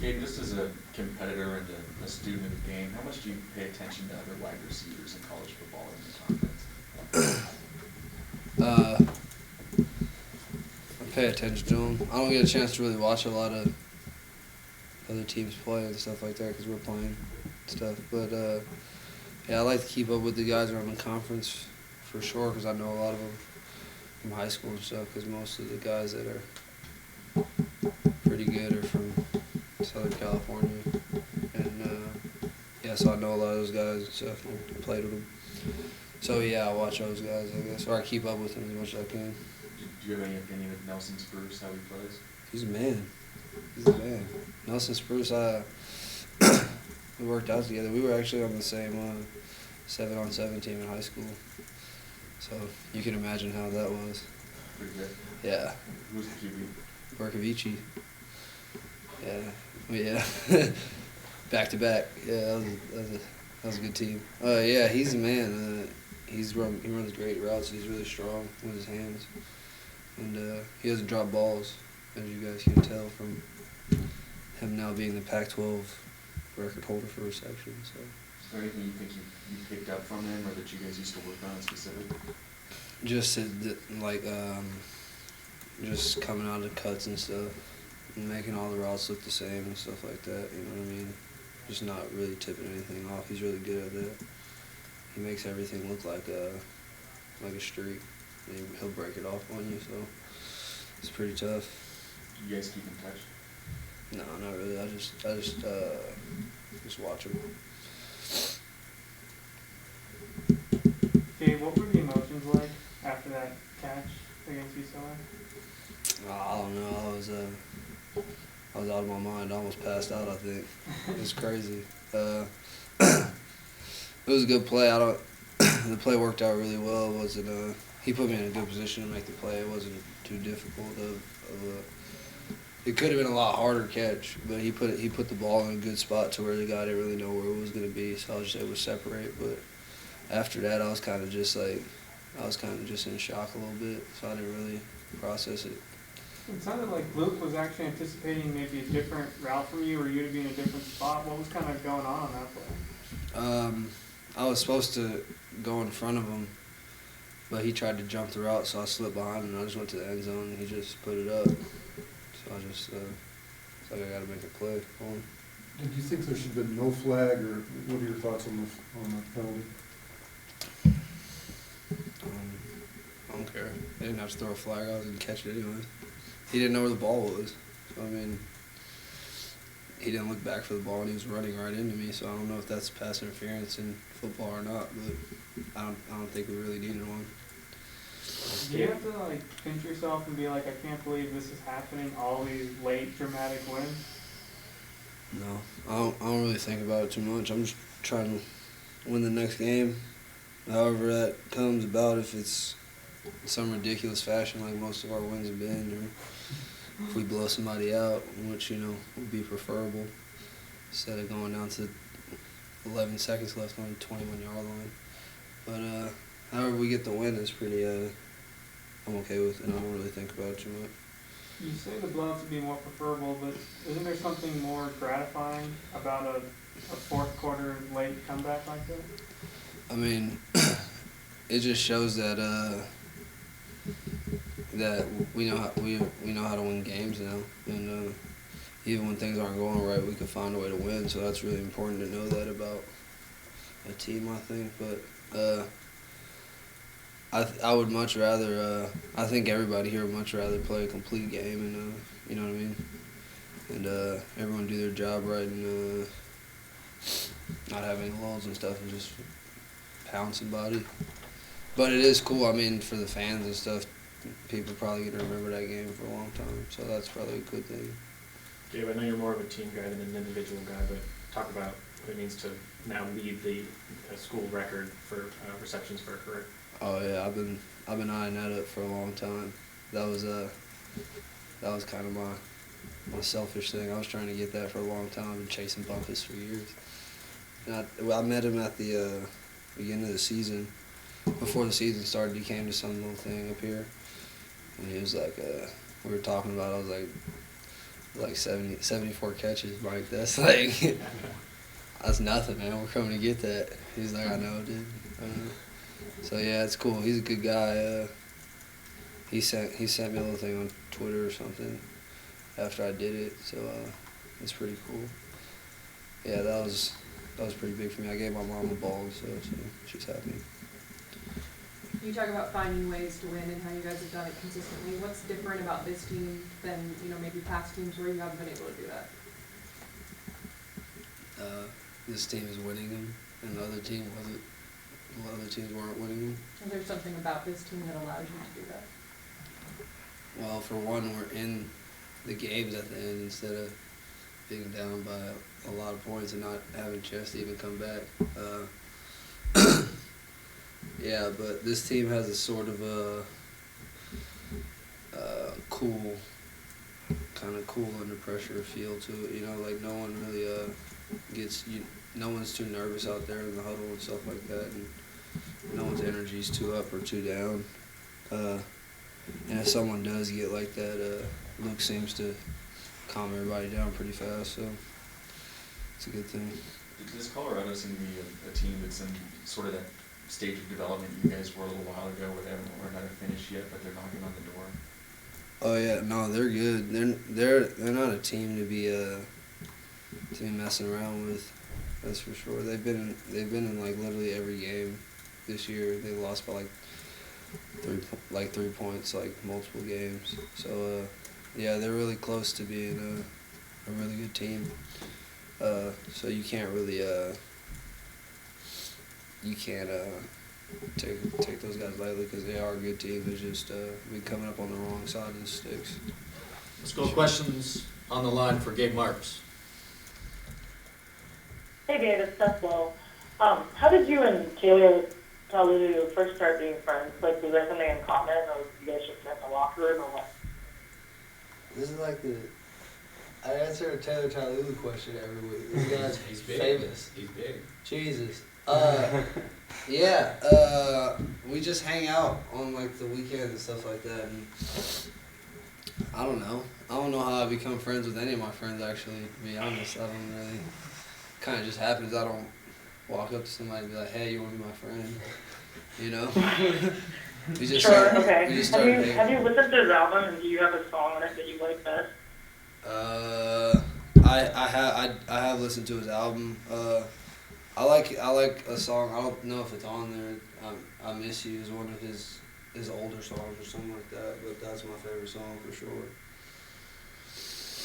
Gabe, just as a competitor and a student of the game, how much do you pay attention to other wide receivers in college football in the conference? I pay attention to them. I don't get a chance to really watch a lot of other teams play and stuff like that because we're playing stuff. But yeah, I like to keep up with the guys around the conference for sure because I know a lot of them from high school and stuff because most of the guys that are pretty good are from Southern California. And yeah, so I know a lot of those guys and stuff and played with them. So yeah, I watch those guys, I guess, or I keep up with them as much as I can. Do you have any opinion of Nelson Spruce, how he plays? He's a man. He's a man. Nelson Spruce, we worked out together. We were actually on the same 7-on-7 team in high school. So you can imagine how that was. Pretty good. Yeah. Who's the QB? Barkovici. Yeah. Back to back. Yeah, that was a good team. Yeah, he's a man. He runs great routes. He's really strong with his hands. And he doesn't drop balls, as you guys can tell from him now being the Pac-12 record holder for reception. So. Is there anything you think you picked up from him or that you guys used to work on specifically? Just just coming out of cuts and stuff, and making all the routes look the same and stuff like that. You know what I mean? Just not really tipping anything off. He's really good at that. He makes everything look like a streak. He'll break it off on you, so it's pretty tough. Do you guys keep in touch? No, not really. I just watch him. Gabe, what were the emotions like after that catch against UCLA? I don't know. I was out of my mind. I almost passed out, I think. It was crazy. It was a good play. The play worked out really well. It wasn't he put me in a good position to make the play. It wasn't too difficult. It could have been a lot harder catch, but he put the ball in a good spot to where the guy didn't really know where it was going to be, so I was just able to separate. But after that, I was kind of just in shock a little bit, so I didn't really process it. It sounded like Luke was actually anticipating maybe a different route from you or you to be in a different spot. What was kind of going on that play? I was supposed to go in front of him, but he tried to jump the route, so I slipped behind him, and I just went to the end zone, and he just put it up. So I just, it's like I got to make a play for him. Did you think there should have been no flag, or what are your thoughts on the penalty? I don't care. They didn't have to throw a flag. I was going to catch it anyway. He didn't know where the ball was. So, I mean, he didn't look back for the ball, and he was running right into me. So I don't know if that's pass interference in football or not, but I don't think we really needed one. Do you have to, pinch yourself and be like, I can't believe this is happening, all these late dramatic wins? No, I don't really think about it too much. I'm just trying to win the next game, however that comes about, if it's in some ridiculous fashion like most of our wins have been, or if we blow somebody out, which, would be preferable, instead of going down to 11 seconds left on the 21-yard line. But however we get the win is pretty, I'm okay with it. I don't really think about it too much. You say the blowouts would be more preferable, but isn't there something more gratifying about a fourth quarter late comeback like that? I mean, it just shows that that we know how to win games now, and even when things aren't going right, we can find a way to win. So that's really important to know that about a team, I think. But I would much rather. I think everybody here would much rather play a complete game, and you know what I mean, and everyone do their job right, and not have any lulls and stuff, and just pound somebody. But it is cool. I mean, for the fans and stuff, people probably going to remember that game for a long time. So that's probably a good thing. Gabe, I know you're more of a team guy than an individual guy, but talk about what it means to now lead the school record for receptions for a career. Oh yeah, I've been eyeing that up for a long time. That was kind of my selfish thing. I was trying to get that for a long time. I've been chasing Bumpus for years. And I met him at the beginning of the season. Before the season started, he came to some little thing up here, and he was like, we were talking about it. I was like, like 74 catches, Mike. That's like, that's nothing, man. We're coming to get that. He's like, I know, dude. So yeah, it's cool. He's a good guy. He sent me a little thing on Twitter or something after I did it. So it's pretty cool. Yeah, that was pretty big for me. I gave my mom a ball, so she's happy. You talk about finding ways to win and how you guys have done it consistently. What's different about this team than, maybe past teams where you haven't been able to do that? This team is winning them, and the other team wasn't. The other teams weren't winning them. Is there something about this team that allows you to do that? Well, for one, we're in the games at the end instead of being down by a lot of points and not having a chance to even come back. Yeah, but this team has a sort of a cool, kind of cool under pressure feel to it. Like no one really no one's too nervous out there in the huddle and stuff like that, and no one's energy's too up or too down. And if someone does get like that, Luke seems to calm everybody down pretty fast, so it's a good thing. Does Colorado seem to be a team that's in sort of that stage of development you guys were a little while ago where they haven't learned how to finish yet, but they're knocking on the door? Oh yeah, no, they're good. They're not a team to be messing around with. That's for sure. They've been in like literally every game this year. They lost by like 3 points, like multiple games. So yeah, they're really close to being a really good team. So you can't really take those guys lightly because they are a good team. They're just been coming up on the wrong side of the sticks. Let's go questions on the line for Gabe Marks. Hey Gabe, it's Seth Lowe. How did you and Taylor Talulu first start being friends? Like, was there something in common, or you guys just met in the locker room, or what? This is like I answer a Taylor Talulu question every week. This guy's He's big. famous. He's big. Jesus. Yeah, we just hang out on like the weekends and stuff like that, and I don't know how I become friends with any of my friends, actually, to be honest. I don't really, kind of just happens. I don't walk up to somebody and be like, hey, you want to be my friend? We just Sure, start, okay. we just started hanging. Have you listened to his album, and do you have a song on it that you like best? I have listened to his album. I like a song. I don't know if it's on there. I Miss You is one of his older songs or something like that. But that's my favorite song for sure.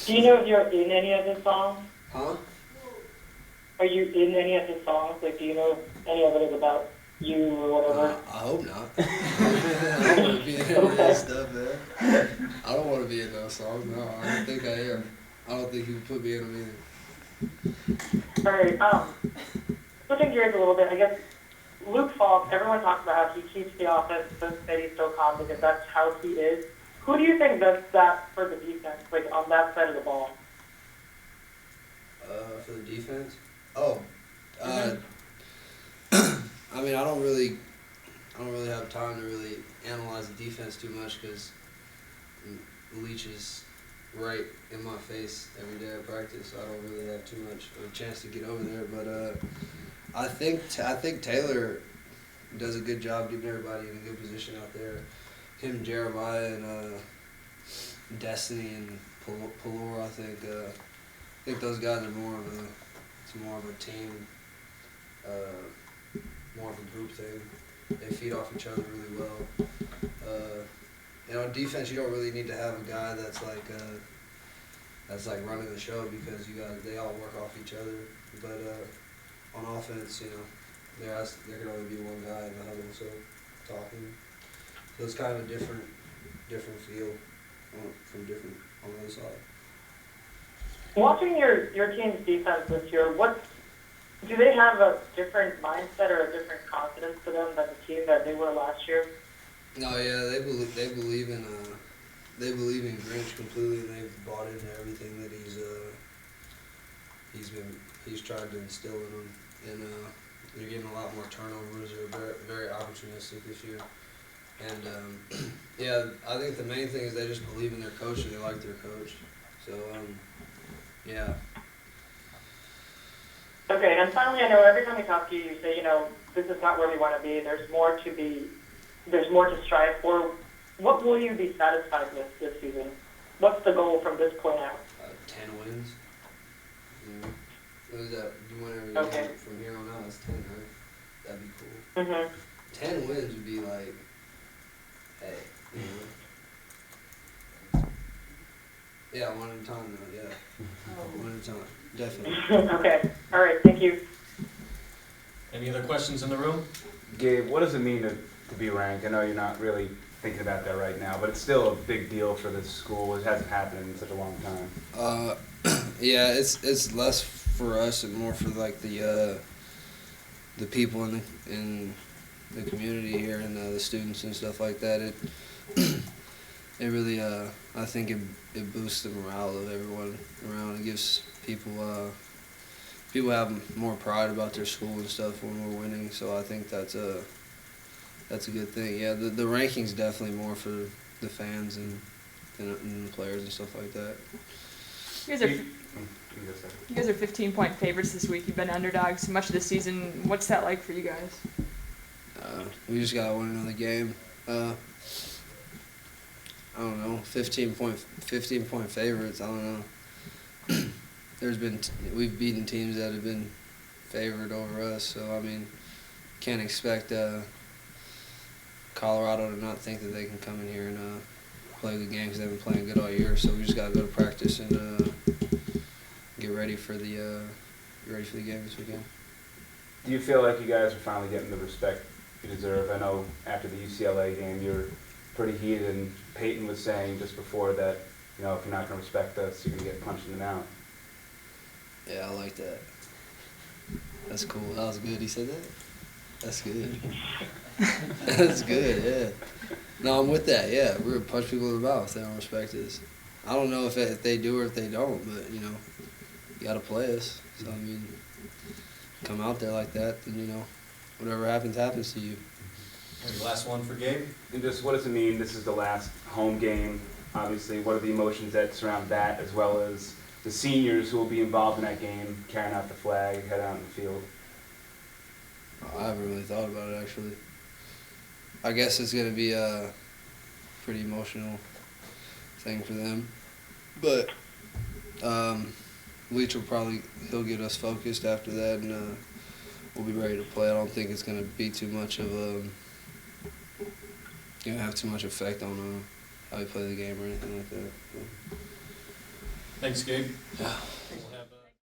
Do you know if you're in any of his songs? Huh? Are you in any of his songs? Like, do you know if any of it is about you or whatever? I hope not. I don't want to be in any of that stuff, man. I don't want to be in those songs. No, I don't think I am. I don't think he would put me in them either. Alright, switching gears a little bit, I guess Luke Falk, everyone talks about how he keeps the offense so steady, so calm, because that's how he is. Who do you think does that for the defense, like on that side of the ball? For the defense? Oh. I mean, I don't really have time to really analyze the defense too much because Leach is right in my face every day at practice, so I don't really have too much of a chance to get over there. But I think Taylor does a good job getting everybody in a good position out there. Him, Jeremiah, and Destiny and Pelor, I think those guys are more of a team, more of a group thing. They feed off each other really well. On defense, you don't really need to have a guy that's like running the show because they all work off each other. But on offense, there can only be one guy in the huddle, so talking. So it's kind of a different feel from different on the other side. Watching your team's defense this year, do they have a different mindset or a different confidence to them than the team that they were last year? No, yeah, they believe in Grinch completely, and they've bought into everything that he's tried to instill in them, and they're getting a lot more turnovers. They're very, very opportunistic this year, and yeah, I think the main thing is they just believe in their coach and they like their coach. So yeah. Okay, and finally, I know every time we talk to you, you say, this is not where we want to be. There's more to strive for. What will you be satisfied with this season? What's the goal from this point out? 10 wins. Yeah. What is that? You want every Okay. game from here on out? It's 10, right? That'd be cool. Mm-hmm. 10 wins would be like, hey, you know. Yeah, one at a time though, yeah. One at a time, definitely. Okay, all right, thank you. Any other questions in the room? Gabe, what does it mean to be ranked? I know you're not really thinking about that right now, but it's still a big deal for this school. It hasn't happened in such a long time. Yeah, it's less for us and more for like the people in the community here and the students and stuff like that. It really I think it boosts the morale of everyone around. It gives people have more pride about their school and stuff when we're winning. So I think that's a good thing. Yeah, the rankings definitely more for the fans and the players and stuff like that. You guys are 15-point favorites this week. You've been underdogs much of the season. What's that like for you guys? We just gotta win another game. I don't know, 15-point favorites. I don't know. We've beaten teams that have been favored over us. So I mean, can't expect Colorado to not think that they can come in here and play a good game because they've been playing good all year. So we just gotta go to practice and get ready for the game this weekend. Do you feel like you guys are finally getting the respect you deserve? I know after the UCLA game you were pretty heated, and Peyton was saying just before that, if you're not going to respect us, you're going to get punched in the mouth. Yeah, I like that. That's cool. That was good. He said that? That's good. That's good, yeah. No, I'm with that, yeah. We're going to punch people in the mouth if they don't respect us. I don't know if they do or if they don't, but, you got to play us. So, I mean, come out there like that, then, whatever happens, happens to you. And the last one for Gabe? And just what does it mean? This is the last home game. Obviously, what are the emotions that surround that, as well as the seniors who will be involved in that game, carrying out the flag, head out in the field? I haven't really thought about it, actually. I guess it's going to be a pretty emotional thing for them. But Leach he'll get us focused after that, and we'll be ready to play. I don't think it's going to be too much of have too much effect on how we play the game or anything like that. So. Thanks, Gabe. Yeah. We'll have,